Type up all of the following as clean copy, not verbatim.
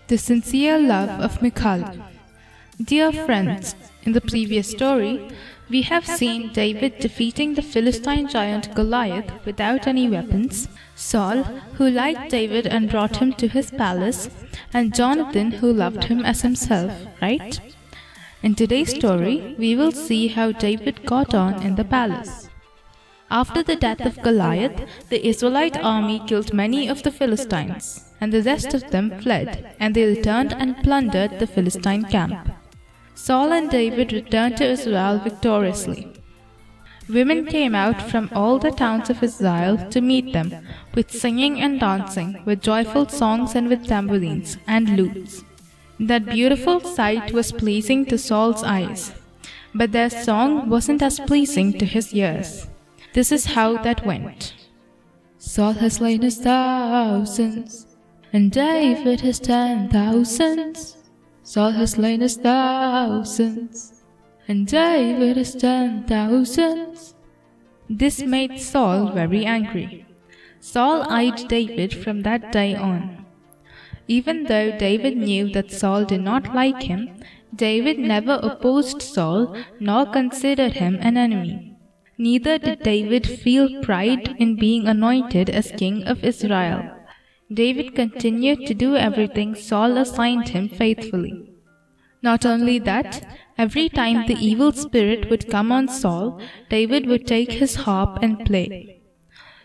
The sincere love of Michal. Dear friends, in the previous story, we have seen David defeating the Philistine giant Goliath without any weapons, Saul, who liked David and brought him to his palace, and Jonathan, who loved him as himself, right? In today's story, we will see how David got on in the palace. After the death of Goliath, the Israelite army killed many of the Philistines, and the rest of them fled, and they returned and plundered the Philistine camp. Saul and David returned to Israel victoriously. Women came out from all the towns of Israel to meet them, with singing and dancing, with joyful songs and with tambourines and lutes. That beautiful sight was pleasing to Saul's eyes, but their song wasn't as pleasing to his ears. This is how that went. Saul has slain his thousands, and David his 10,000s. Saul has slain his thousands, and David his 10,000s. This made Saul very angry. Saul eyed David from that day on. Even though David knew that Saul did not like him, David never opposed Saul nor considered him an enemy. Neither did David feel pride in being anointed as king of Israel. David continued to do everything Saul assigned him faithfully. Not only that, every time the evil spirit would come on Saul, David would take his harp and play.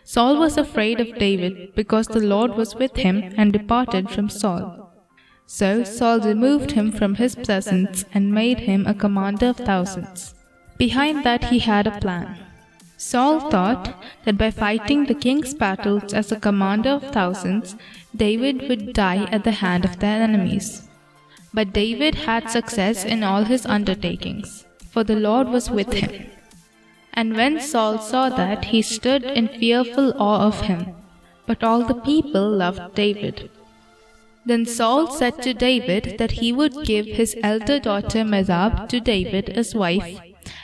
Saul was afraid of David because the Lord was with him and departed from Saul. So Saul removed him from his presence and made him a commander of thousands. Behind that he had a plan. Saul thought that by fighting the king's battles as a commander of thousands, David would die at the hand of their enemies. But David had success in all his undertakings, for the Lord was with him. And when Saul saw that, he stood in fearful awe of him. But all the people loved David. Then Saul said to David that he would give his elder daughter Merab to David as wife.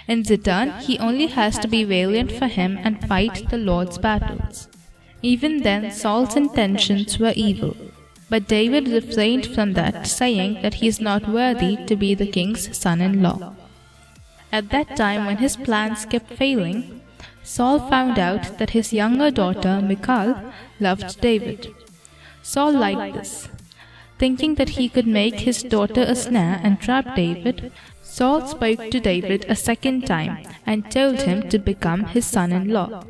In return, he only has to be valiant for him and fight the Lord's battles. Even then, Saul's intentions were evil. But David refrained from that, saying that he is not worthy to be the king's son-in-law. At that time, when his plans kept failing, Saul found out that his younger daughter, Michal, loved David. Saul liked this. Thinking that he could make his daughter a snare and trap David, Saul spoke to David a second time and told him to become his son-in-law.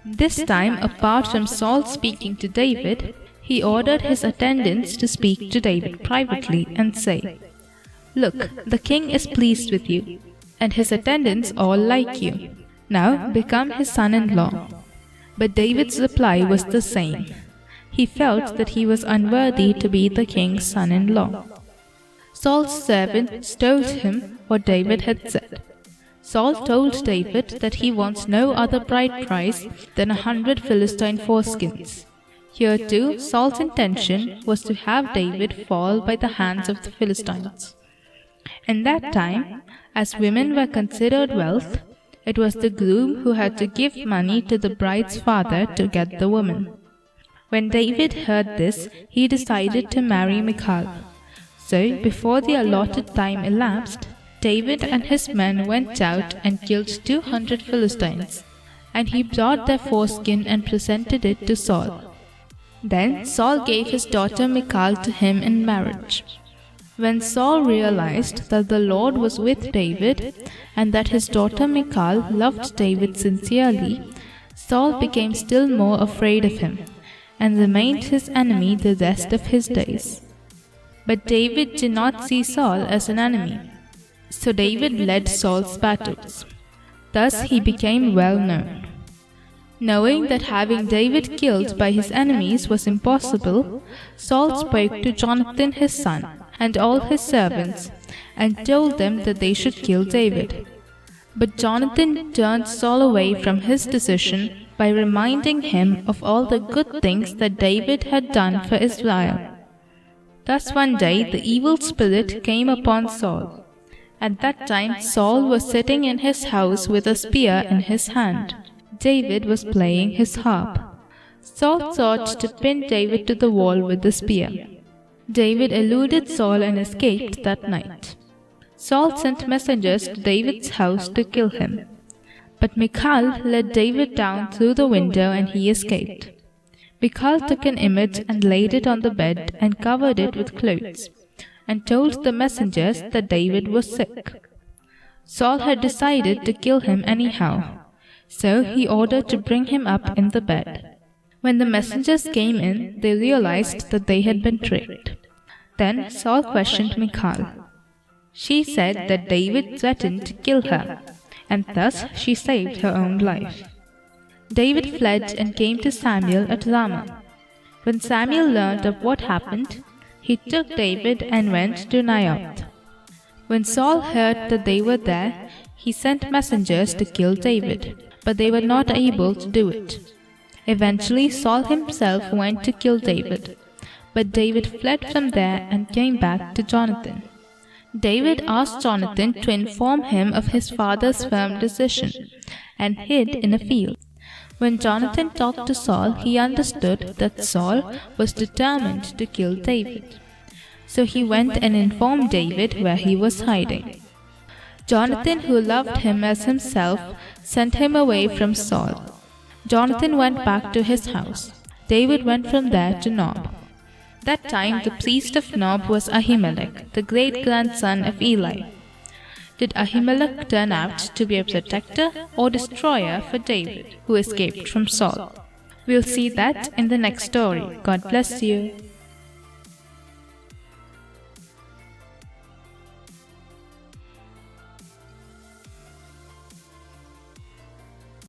This time, apart from Saul speaking to David, he ordered his attendants to speak to David privately and say, "Look, the king is pleased with you, and his attendants all like you. Now become his son-in-law." But David's reply was the same. He felt that he was unworthy to be the king's son-in-law. Saul's servant told him what David had said. Saul told David that he wants no other bride price than 100 Philistine foreskins. Here too, Saul's intention was to have David fall by the hands of the Philistines. In that time, as women were considered wealth, it was the groom who had to give money to the bride's father to get the woman. When David heard this, he decided to marry Michal. So, before the allotted time elapsed, David and his men went out and killed 200 Philistines, and he brought their foreskin and presented it to Saul. Then Saul gave his daughter Michal to him in marriage. When Saul realized that the Lord was with David and that his daughter Michal loved David sincerely, Saul became still more afraid of him and remained his enemy the rest of his days. But David did not see Saul as an enemy, so David led Saul's battles. Thus he became well known. Knowing that having David killed by his enemies was impossible, Saul spoke to Jonathan his son and all his servants, and told them that they should kill David. But Jonathan turned Saul away from his decision by reminding him of all the good things that David had done for Israel. Thus one day the evil spirit came upon Saul. At that time Saul was sitting in his house with a spear in his hand. David was playing his harp. Saul sought to pin David to the wall with the spear. David eluded Saul and escaped that night. Saul sent messengers to David's house to kill him. But Michal led David down through the window and he escaped. Michal took an image and laid it on the bed and covered it with clothes, and told the messengers that David was sick. Saul had decided to kill him anyhow, so he ordered to bring him up in the bed. When the messengers came in, they realized that they had been tricked. Then Saul questioned Michal. She said that David threatened to kill her, and thus she saved her own life. David fled and came to Samuel at Ramah. When Samuel learned of what happened, he took David and went to Naioth. When Saul heard that they were there, he sent messengers to kill David, but they were not able to do it. Eventually Saul himself went to kill David, but David fled from there and came back to Jonathan. David asked Jonathan to inform him of his father's firm decision, and hid in a field. When Jonathan talked to Saul, he understood that Saul was determined to kill David. So he went and informed David where he was hiding. Jonathan, who loved him as himself, sent him away from Saul. Jonathan went back to his house. David went from there to Nob. That time the priest of Nob was Ahimelech, the great-grandson of Eli. Did Ahimelech turn out to be a protector or destroyer for David, who escaped from Saul? We'll see that in the next story. God bless you.